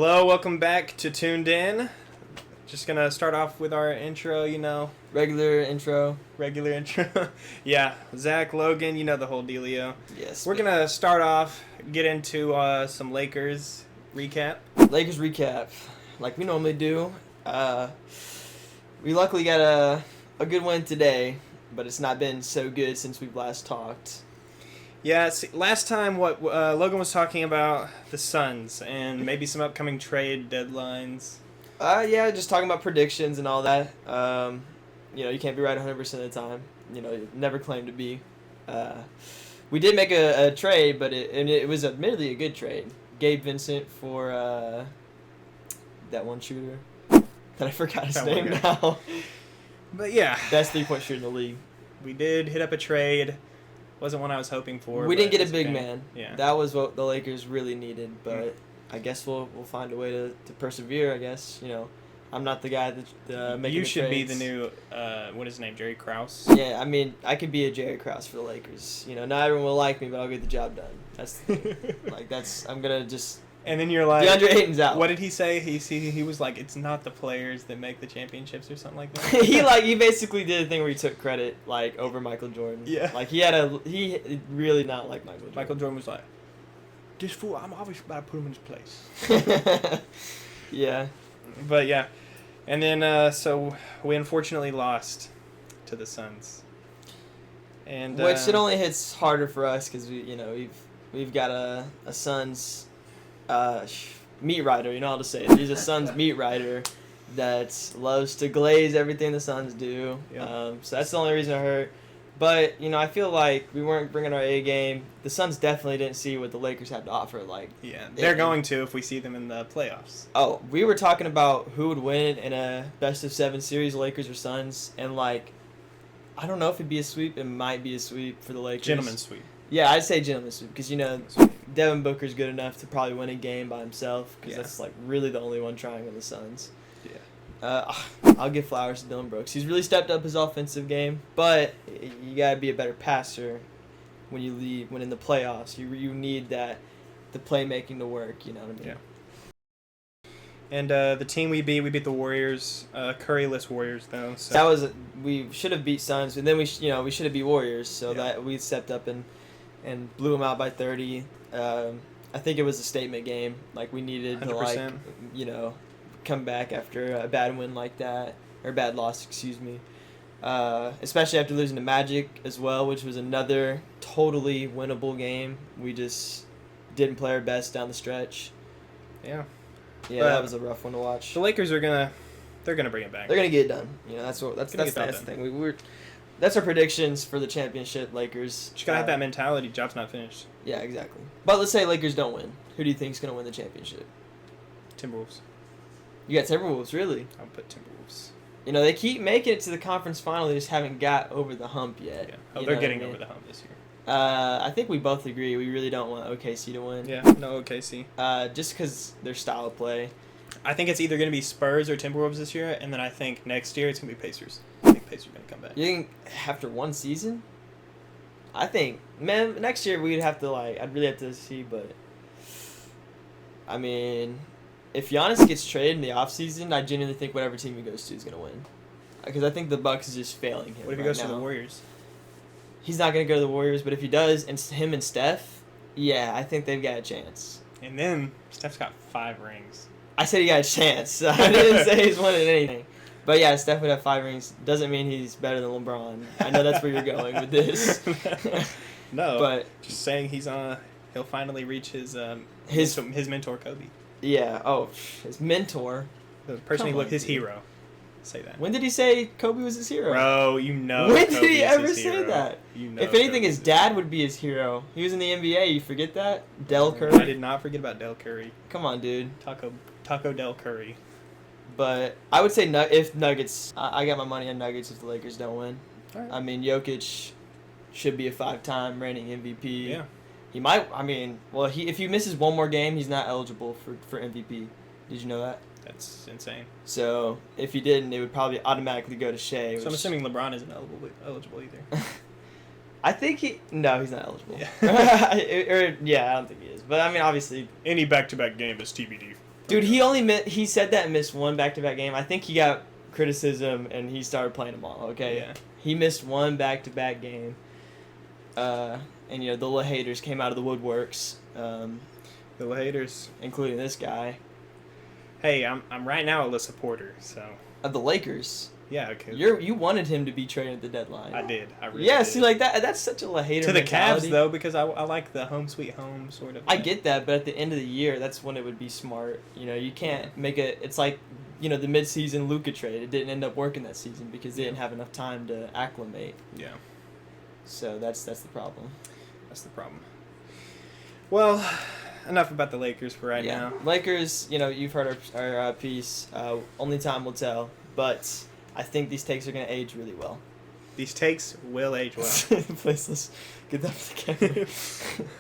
Hello, welcome back to Tuned In. Just gonna start off with our intro, Regular intro. Yeah, Zack, Logan, the whole dealio. Yes. We're gonna start off, get into some Lakers recap. Lakers recap, like we normally do. We luckily got a good win today, but it's not been so good since we've last talked. Yeah, last time Logan was talking about the Suns and maybe some upcoming trade deadlines. Yeah, just talking about predictions and all that. You can't be right 100% of the time. You never claim to be. We did make a trade, but it was admittedly a good trade. Gabe Vincent for that one shooter that I forgot his name now. But yeah, best 3-point shooter in the league. We did hit up a trade. Wasn't one I was hoping for. We didn't get a big man. Yeah. That was what the Lakers really needed, but I guess we'll find a way to persevere, I guess. I'm not the guy that making You the should be trades. the new, what is his name, Jerry Krause? Yeah, I mean, I could be a Jerry Krause for the Lakers. Not everyone will like me, but I'll get the job done. I'm going to just... And then you're like... DeAndre Ayton's out. What did he say? He was like, it's not the players that make the championships or something like that? He basically did a thing where he took credit, over Michael Jordan. Yeah. He really not like Michael Jordan. Michael Jordan was like, this fool, I'm obviously about to put him in his place. Yeah. But yeah. And then, so we unfortunately lost to the Suns. And which it only hits harder for us because we've got a Suns meat writer. You know how to say it. He's a Suns meat writer that loves to glaze everything the Suns do. Yep. So that's the only reason it hurt. But I feel like we weren't bringing our A game. The Suns definitely didn't see what the Lakers had to offer. Yeah, they're going to if we see them in the playoffs. Oh, we were talking about who would win in a best-of-7 series, Lakers or Suns, and I don't know if it'd be a sweep. It might be a sweep for the Lakers. Gentleman's sweep. Yeah, I'd say gentleman's sweep because Devin Booker's good enough to probably win a game by himself because that's really the only one trying on the Suns. Yeah. I'll give flowers to Dylan Brooks. He's really stepped up his offensive game, but you gotta be a better passer when in the playoffs. You need the playmaking to work. You know what I mean? Yeah. And the team we beat the Warriors, curryless Warriors though. So. We should have beat Suns, and then we should have beat Warriors. So that we stepped up and blew them out by 30. I think it was a statement game. We needed 100%. to come back after a bad win like that, or bad loss, excuse me. Especially after losing to Magic as well, which was another totally winnable game. We just didn't play our best down the stretch. Yeah. Yeah, that was a rough one to watch. The Lakers they're gonna bring it back. They're gonna get it done. That's the thing. That's our predictions for the championship. Lakers. Just gotta have that mentality. Job's not finished. Yeah, exactly. But let's say Lakers don't win. Who do you think's gonna win the championship? Timberwolves. You got Timberwolves, really? I'll put Timberwolves. They keep making it to the conference final. They just haven't got over the hump yet. Yeah. They're getting over the hump this year. I think we both agree we really don't want OKC to win. Yeah, no OKC. Just because their style of play. I think it's either going to be Spurs or Timberwolves this year, and then I think next year it's going to be Pacers. I think Pacers are going to come back. You think after one season? I think, man, next year we'd have to, I'd really have to see, but, I mean, if Giannis gets traded in the offseason, I genuinely think whatever team he goes to is going to win. Because I think the Bucks is just failing him. What if he goes to the Warriors? He's not going to go to the Warriors, but if he does, and him and Steph, yeah, I think they've got a chance. And then Steph's got 5 rings. I said he got a chance. I didn't say he's winning anything. But yeah, Steph would have 5 rings. Doesn't mean he's better than LeBron. I know that's where you're going with this. No, but just saying he'll finally reach his mentor Kobe. Yeah. Oh, his mentor. The person his hero. Say that. When did he say Kobe was his hero? Bro, When Kobe did he ever his say hero. that? If anything, his dad would be his hero. He was in the NBA. You forget that? Del Curry. I did not forget about Del Curry. Come on, dude. Taco Del Curry. But I would say if Nuggets, I got my money on Nuggets if the Lakers don't win. Right. I mean, Jokic should be a 5-time reigning MVP. Yeah. He might. I mean, well, if he misses one more game, he's not eligible for MVP. Did you know that? That's insane. So if he didn't, it would probably automatically go to Shea. So I'm assuming LeBron isn't eligible either. I think he's not eligible. Yeah. I don't think he is. But I mean, obviously, any back-to-back game is TBD. Dude, he said that and missed one back-to-back game. I think he got criticism and he started playing them all. Okay, Yeah. He missed one back-to-back game. And the little haters came out of the woodworks. The little haters, including this guy. Hey, I'm right now a supporter, so. Of the Lakers. Yeah, okay. You wanted him to be traded at the deadline. I did. I really yeah, did. see, like that's such a hater to the mentality. Cavs though, because I like the home sweet home sort of. I get that, but at the end of the year, that's when it would be smart. You can't make it. It's like the mid-season Luka trade. It didn't end up working that season because they didn't have enough time to acclimate. Yeah. So that's the problem. That's the problem. Well, enough about the Lakers for right now. Lakers, you've heard our piece. Only time will tell, but I think these takes are going to age really well. These takes will age well. Please, let's get that for the camera.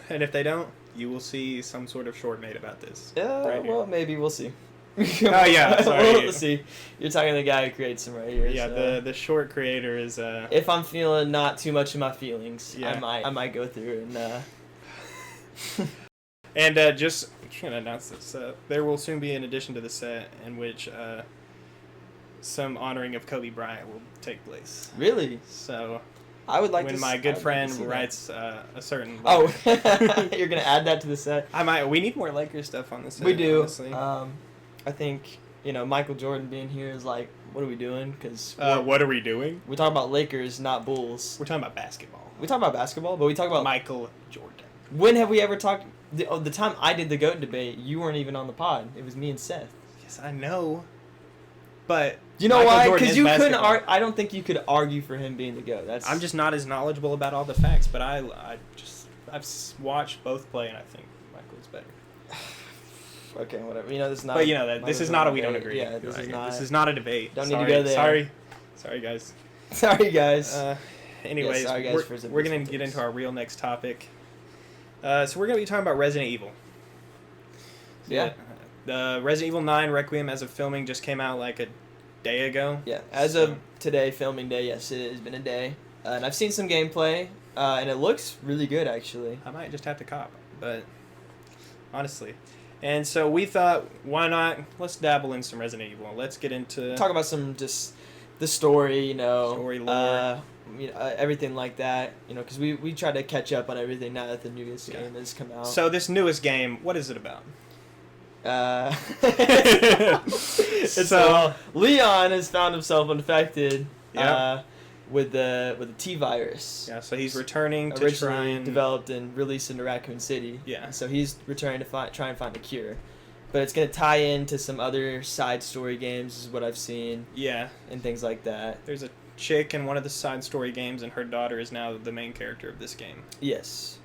And if they don't, you will see some sort of short made about this. Well, maybe we'll see. Oh yeah, sorry. We'll see. You're talking to the guy who creates them right here. Yeah, so. the short creator is. If I'm feeling not too much of my feelings, yeah. I might go through and. And just gonna announce this. There will soon be an addition to the set in which some honoring of Kobe Bryant will take place. Really? So. I would like when to. my good friend like writes a certain. Oh, you're gonna add that to the set. We need more Lakers stuff on the set. We do. Honestly. I think Michael Jordan being here is like, what are we doing? Because what are we doing? We talk about Lakers, not Bulls. We're talking about basketball. We talk about basketball, but we talk about Michael Jordan. When have we ever talked? The time I did the GOAT debate, you weren't even on the pod. It was me and Seth. Yes, I know. But you know Michael why? Jordan Because you couldn't. basketball. I don't think you could argue for him being the GOAT. I'm just not as knowledgeable about all the facts, but I've watched both play, and I think Michael's better. Okay, whatever. This is not. But this is not a we don't agree. Yeah, this is not a debate. Don't need to go there. Sorry, guys. Sorry, guys. Anyways, sorry, guys, we're gonna get into our real next topic. So we're gonna be talking about Resident Evil. Yeah. The Resident Evil 9 Requiem as of filming just came out like a day ago. Yeah, as of today, filming day, yes, it has been a day. And I've seen some gameplay, and it looks really good, actually. I might just have to cop, but honestly. And so we thought, why not? Let's dabble in some Resident Evil. Let's get into... Talk about some just the story, Story, lore. Everything like that, because we try to catch up on everything now that the newest game has come out. So this newest game, what is it about? So Leon has found himself infected Yeah. with the T virus. Yeah, so he's returning to originally try and... developed and released into Raccoon City. Yeah. So he's returning to try and find a cure. But it's going to tie into some other side story games, is what I've seen. Yeah. And things like that. There's a chick in one of the side story games, and her daughter is now the main character of this game. Yes.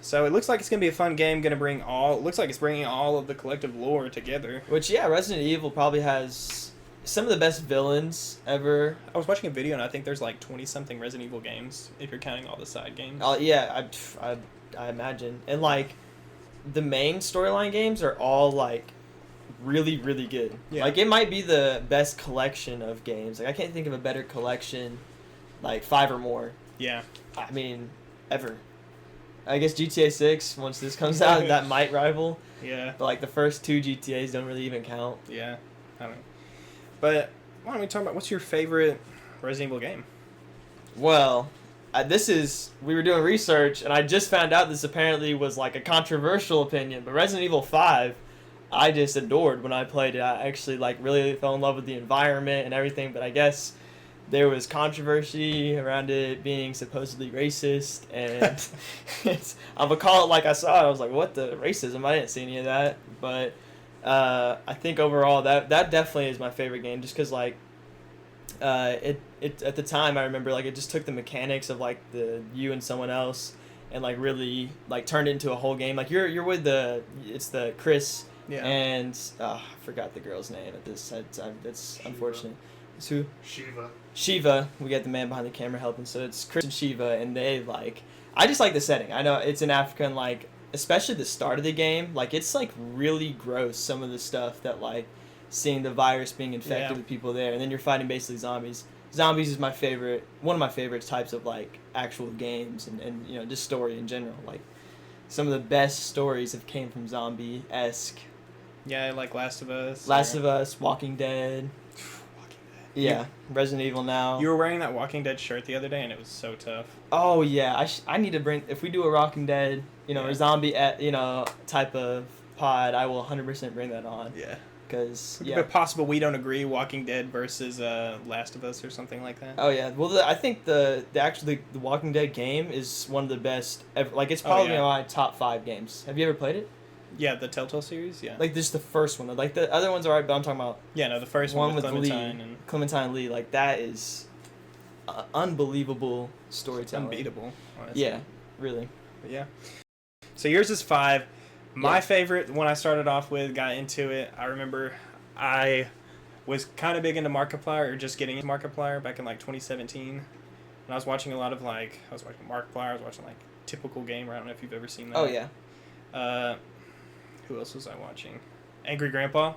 So it looks like it's gonna be a fun game. Looks like it's bringing all of the collective lore together. Which Resident Evil probably has some of the best villains ever. I was watching a video, and I think there's like 20-something Resident Evil games if you're counting all the side games. Yeah, I imagine, and like the main storyline games are all like really, really good. Yeah. Like it might be the best collection of games. Like I can't think of a better collection, like 5 or more. Yeah. I mean, ever. I guess GTA 6, once this comes out, that might rival. Yeah. But like the first 2 GTAs don't really even count. Yeah. I don't know. But why don't we talk about what's your favorite Resident Evil game? Well, we were doing research, and I just found out this apparently was like a controversial opinion, but Resident Evil 5, I just adored when I played it. I actually like really fell in love with the environment and everything, but I guess there was controversy around it being supposedly racist, and I'm gonna call it like I saw it. I was like, what the racism? I didn't see any of that, but I think overall that definitely is my favorite game, just because like it at the time I remember like it just took the mechanics of like the you and someone else and like really like turned it into a whole game. Like you're with it's the Chris and I forgot the girl's name at this. It's unfortunate. It's who? Shiva. We got the man behind the camera helping. So it's Chris and Shiva, and they like. I just like the setting. I know it's in Africa, and like especially the start of the game, like it's like really gross. Some of the stuff that like seeing the virus being infected with people there, and then you're fighting basically zombies. Zombies is one of my favorite types of like actual games, and just story in general. Like some of the best stories have came from zombie-esque Yeah, like Last of Us. Last of Us, Walking Dead. Walking Dead. Yeah, Resident Evil now. You were wearing that Walking Dead shirt the other day, and it was so tough. Oh yeah, I need to bring, if we do a Walking Dead, or zombie, type of pod, I will 100% bring that on. Yeah. Because Is it possible we don't agree? Walking Dead versus Last of Us or something like that. Oh yeah, well I think the Walking Dead game is one of the best ever. Like it's probably my top 5 games. Have you ever played it? Yeah, the Telltale series. Yeah. Like this is the first one. Like the other ones are alright, but I'm talking about. Yeah, no, the first one with Clementine Lee, and Clementine Lee. Like that is unbelievable storytelling. unbeatable. Honestly. Yeah, really. But yeah. So yours is 5. My favorite, when I started off with, got into it, I remember I was kind of big into Markiplier, or just getting into Markiplier back in like 2017. And I was watching a lot of I was watching Markiplier, I was watching like Typical Gamer. I don't know if you've ever seen that. Oh yeah. Who else was I watching? Angry Grandpa.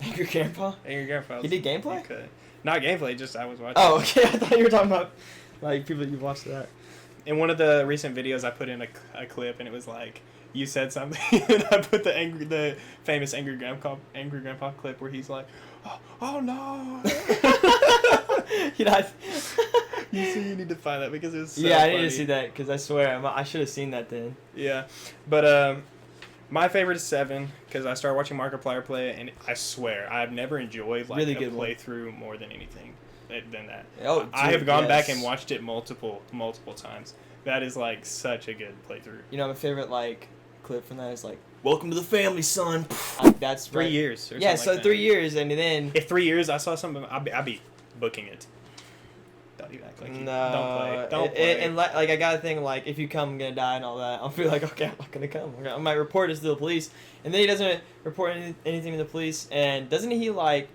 Angry Grandpa? Angry Grandpa. He did gameplay? Not gameplay, just I was watching. Oh, okay. I thought you were talking about like people you watched that. In one of the recent videos, I put in a clip, and it was like, you said something, and I put the famous Angry Grandpa clip where he's like, oh no. You need to find that because it was so I funny. need to see that because I swear I should have seen that then. Yeah, but my favorite is 7 because I started watching Markiplier play it, and I swear I've never enjoyed like really a good playthrough more than anything than that. Oh, dude, I have gone back and watched it multiple times. That is like such a good playthrough. My favorite like clip from that is like, "Welcome to the family, son." Like that's 3 years. Or yeah, something so like 3 years, and then if 3 years I saw something, I'd be booking it. Don't even act like you don't play. And like I got a thing like, if you come, I'm gonna die and all that. I'll feel like, okay, I'm not gonna come. I might report this to the police, and then he doesn't report anything to the police. And doesn't he like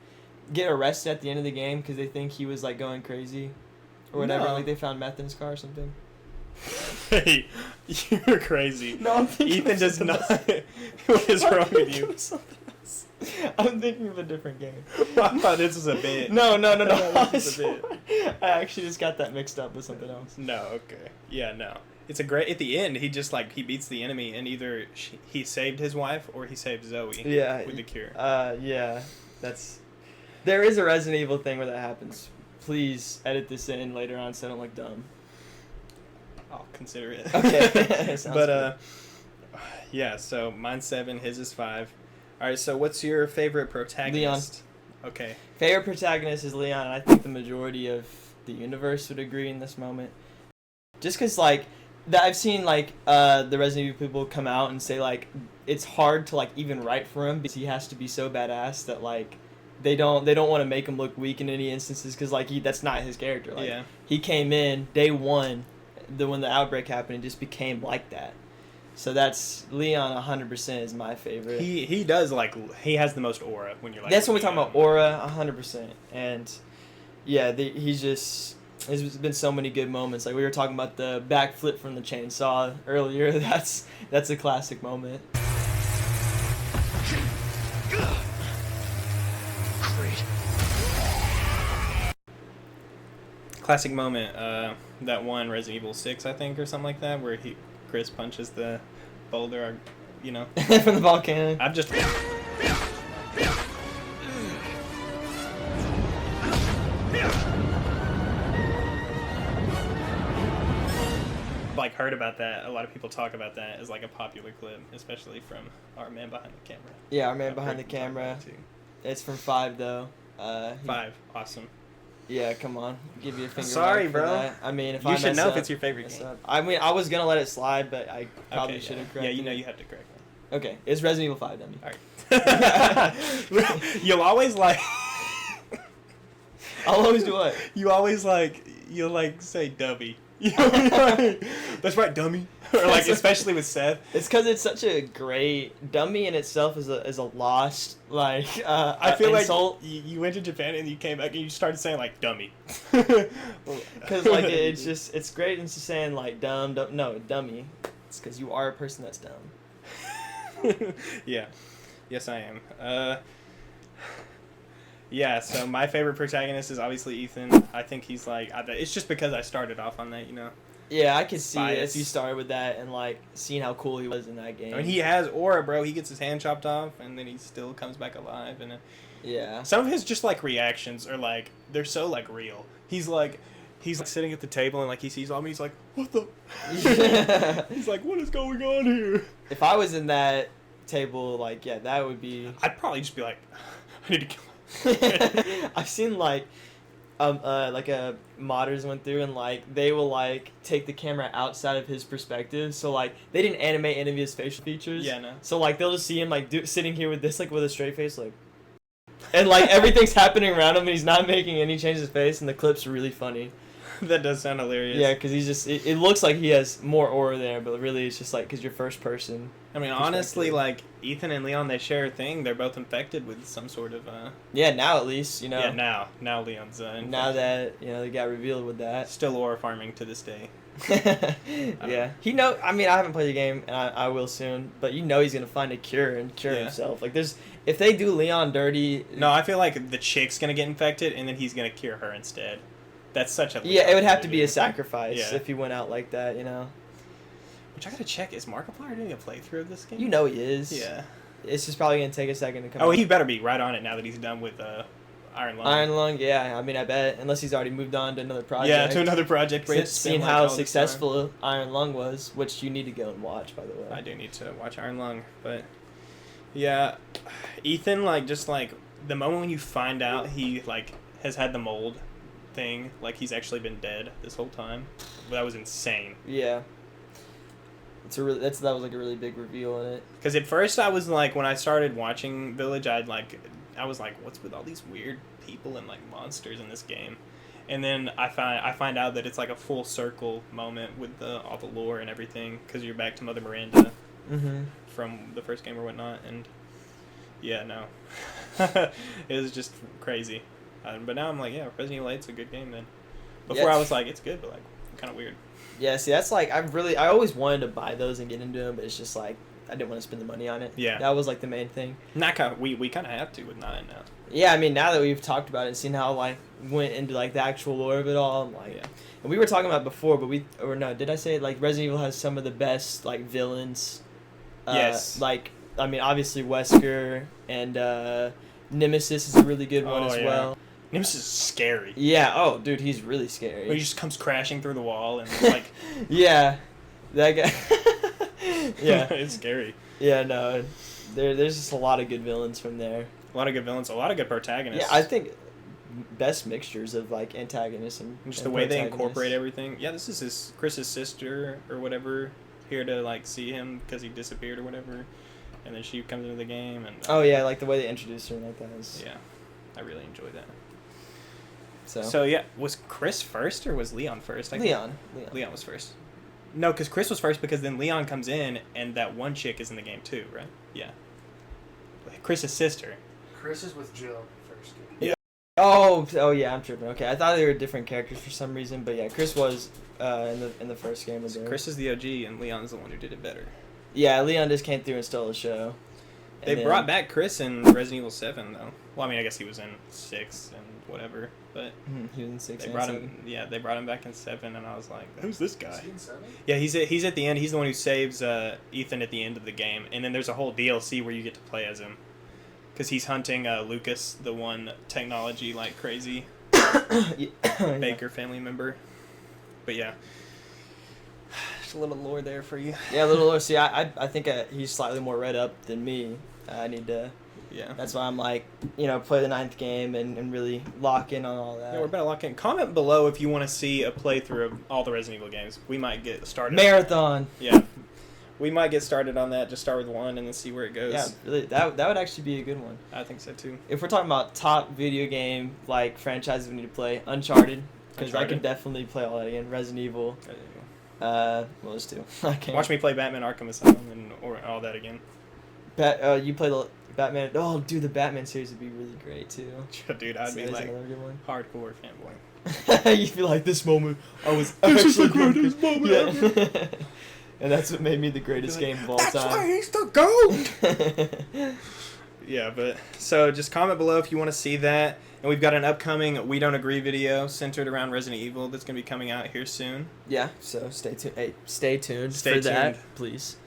get arrested at the end of the game because they think he was like going crazy, or whatever? No. Like they found meth in his car or something. Hey, you're crazy. No, I'm thinking Ethan does not. What is wrong with you? I'm thinking of a different game. I thought this was a bit. No. This is a bit. I actually just got that mixed up with something else. No, okay. Yeah, no. It's a great. At the end, he just he beats the enemy, and either he saved his wife or he saved Zoe. Yeah. With the cure. Yeah. There is a Resident Evil thing where that happens. Please edit this in later on so I don't look dumb. I'll consider it. Okay. But yeah. So mine's 7. His is 5. All right. So what's your favorite protagonist? Leon. Okay. Favorite protagonist is Leon, and I think the majority of the universe would agree in this moment. Just because I've seen the Resident Evil people come out and say it's hard to even write for him because he has to be so badass that they don't want to make him look weak in any instances because that's not his character. He came in day one, when the outbreak happened, and just became like that. So that's Leon. 100% is my favorite. He does he has the most aura when you're That's when we're talking about aura. 100%, and yeah, there's been so many good moments. Like we were talking about the backflip from the chainsaw earlier. That's a classic moment. Classic moment. That one Resident Evil 6, I think, or something like that, where Chris punches the boulder. From the volcano. I've just. Heard about that. A lot of people talk about that as a popular clip, especially from our man behind the camera. Yeah, our man behind the camera. It's from 5 though. 5, awesome. Yeah, come on, give you a finger. Sorry, mark for bro. that. I mean, if you I should mess know up, if it's your favorite game. I mean, I was gonna let it slide, but I probably should have corrected. Yeah, you have to correct me. Okay, it's Resident Evil 5, dummy. All right. You'll always I'll always do what? You always you'll say dummy. That's right, dummy. Or especially with Seth. It's because it's such a great dummy in itself is a lost I feel insult. You went to Japan and you came back and you started saying dummy. Because it's great into saying dumb. No, dummy. It's because you are a person that's dumb. Yeah. Yes, I am. Yeah, so my favorite protagonist is obviously Ethan. I think he's it's just because I started off on that, Yeah, I could see it bias. if you started with that and like seeing how cool he was in that game. I mean, he has aura, bro. He gets his hand chopped off, and then he still comes back alive. And Yeah. some of his just like reactions are like they're so like real. He's like sitting at the table and like he sees all me. He's like, what the? He's like, what is going on here? If I was in that table, like, yeah, that would be. I'd probably just be like, I need to kill him. I've seen like modders went through and like they will like take the camera outside of his perspective, so like they didn't animate any of his facial features. Yeah, no. So like they'll just see him like sitting here with this like with a straight face like, and like everything's happening around him and he's not making any changes to his face, and the clip's really funny. That does sound hilarious. Yeah, because he's just it looks like he has more aura there, but really it's just like because you're first person. I mean, honestly, like Ethan and Leon, they share a thing. They're both infected with some sort of. Yeah, now at least you know. Yeah, now Leon's. Now that they got revealed with that. Still aura farming to this day. Yeah, he know. I mean, I haven't played the game, and I will soon. But he's gonna find a cure and cure himself. Like if they do Leon dirty. No, I feel like the chick's gonna get infected, and then he's gonna cure her instead. That's such a. Yeah, it would have to be a sacrifice Yeah. if he went out like that, Which I gotta check. Is Markiplier doing a playthrough of this game? You know he is. Yeah. It's just probably gonna take a second to come. Oh, out. he better be right on it now that he's done with Iron Lung. Iron Lung, yeah. I mean, I bet unless he's already moved on to another project. Yeah, to another project. Where Seeing how successful Iron Lung was, which you need to go and watch, by the way. I do need to watch Iron Lung, but yeah, Ethan, like just like the moment when you find out he like has had the mold thing, like he's actually been dead this whole time, that was insane. Yeah. That was like a really big reveal in it. Because at first I was like, when I started watching Village, I was like, what's with all these weird people and like monsters in this game? And then I find out that it's like a full circle moment with all the lore and everything, because you're back to Mother Miranda from the first game or whatnot, and yeah, no, it was just crazy. But now I'm like, yeah, Resident Evil 8's a good game then. Before I was like, it's good, but like kind of weird. Yeah, see, that's like I always wanted to buy those and get into them, but it's just like I didn't want to spend the money on it. Yeah, that was like the main thing. We kind of have to with 9 now. Yeah, I mean, now that we've talked about it and seen how like went into like the actual lore of it all, I'm like, and we were talking about it before, but did I say like Resident Evil has some of the best like villains? Yes. Like, I mean, obviously Wesker and Nemesis is a really good one as well. Nemesis is scary. Yeah. Oh, dude, he's really scary. He just comes crashing through the wall and it's like. Yeah, that guy. Yeah, it's scary. Yeah, no, there's just a lot of good villains from there. A lot of good villains, a lot of good protagonists. Yeah, I think best mixtures of like antagonists and just the way they incorporate everything. Yeah, this is Chris's sister or whatever here to like see him because he disappeared or whatever, and then she comes into the game and. Oh yeah, like the way they introduced her and like that is. Yeah, I really enjoyed that. So yeah, was Chris first or was Leon first? Leon was first. No, because Chris was first because then Leon comes in and that one chick is in the game too, right? Yeah. Chris's sister. Chris is with Jill first game. Yeah. Oh yeah, I'm tripping. Okay, I thought they were different characters for some reason, but yeah, Chris was in the first game with Chris is the OG and Leon's the one who did it better. Yeah, Leon just came through and stole the show. They brought back Chris in Resident Evil 7 though. Well, I mean, I guess he was in 6 and whatever, but he was in 6. They brought him. Yeah, they brought him back in 7, and I was like, "Who's this guy?" Is he in 7? Yeah, he's at the end. He's the one who saves Ethan at the end of the game, and then there's a whole DLC where you get to play as him, because he's hunting Lucas, the one technology like crazy Baker family member. But yeah. Just a little lore there for you. Yeah, a little lore. See, I think he's slightly more read up than me. I need to. Yeah. That's why I'm like, play the 9th game and really lock in on all that. Yeah, we're about to lock in. Comment below if you want to see a playthrough of all the Resident Evil games. We might get started. Marathon. Yeah. We might get started on that. Just start with 1 and then see where it goes. Yeah, really, that would actually be a good one. I think so too. If we're talking about top video game like franchises we need to play, Uncharted, because I can definitely play all that again. Resident Evil. Well, there's 2. I can't. Watch me play Batman Arkham Asylum or all that again. You play the Batman. Oh, dude, the Batman series would be really great too. Dude, I'd be like hardcore fanboy. You'd be like, this moment, I was this is the actually greatest moment ever. And that's what made me the greatest game of all time. That's why he's the GOAT! Yeah, but so just comment below if you want to see that. And we've got an upcoming We Don't Agree video centered around Resident Evil that's going to be coming out here soon. Yeah, so stay tuned. Hey, stay tuned Stay for that, tuned. please.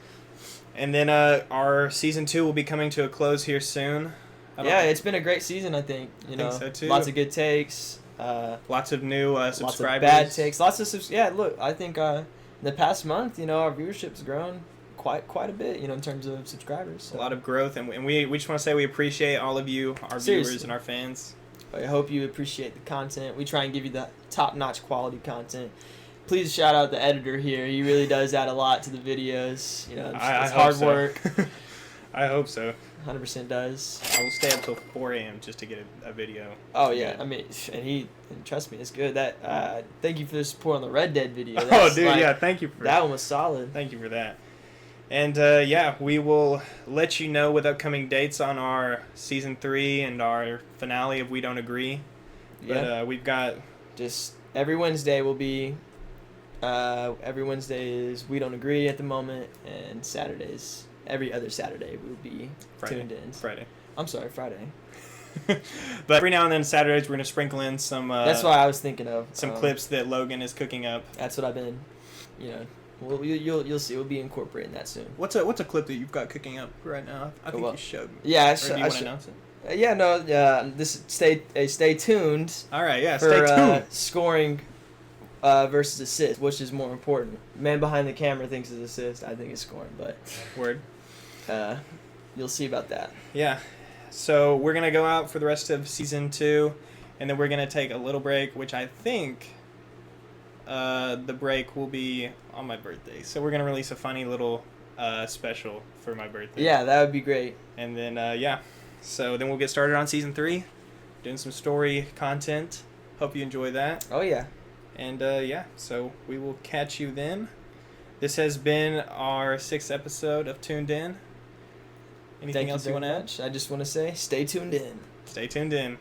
And then our season 2 will be coming to a close here soon. Yeah, it's been a great season, I think. You know, so too. Lots of good takes. Lots of new subscribers. Lots of bad takes. Lots of yeah. Look, I think in the past month, you know, our viewership's grown quite a bit. You know, in terms of subscribers. So. A lot of growth, and we just want to say we appreciate all of you, our viewers and our fans. I hope you appreciate the content. We try and give you the top-notch quality content. Please shout out the editor here. He really does add a lot to the videos. You know, it's hard work. I hope so. 100% does. I will stay up till 4 a.m. just to get a video. Oh yeah, I mean, and trust me, it's good. That thank you for the support on the Red Dead video. Oh, dude, yeah, thank you for that one was solid. Thank you for that. And yeah, we will let you know with upcoming dates on our season 3 and our finale of We Don't Agree. Yeah. But we've got just every Wednesday will be. Every Wednesday is We Don't Agree at the moment, and Saturdays. Every other Saturday we'll be tuned in. Friday. I'm sorry, Friday. But every now and then Saturdays we're gonna sprinkle in some. That's what I was thinking of. Some clips that Logan is cooking up. That's what I've been, you know. Well, you'll see. We'll be incorporating that soon. What's a clip that you've got cooking up right now? I think you showed me. Yeah, do you want to announce it? Yeah, no. This stay tuned. All right, yeah. For, stay tuned. Scoring versus assist, which is more important. Man behind the camera thinks it's assist. I think it's scoring, but word. You'll see about that. Yeah. So we're gonna go out for the rest of season 2, and then we're gonna take a little break, which I think the break will be on my birthday. So we're gonna release a funny little special for my birthday. Yeah, that would be great. And then yeah, so then we'll get started on season 3, doing some story content. Hope you enjoy that. Oh yeah. And yeah, so we will catch you then. This has been our 6th episode of Tuned In. Anything else you want to add? I just want to say, stay tuned in. Stay tuned in.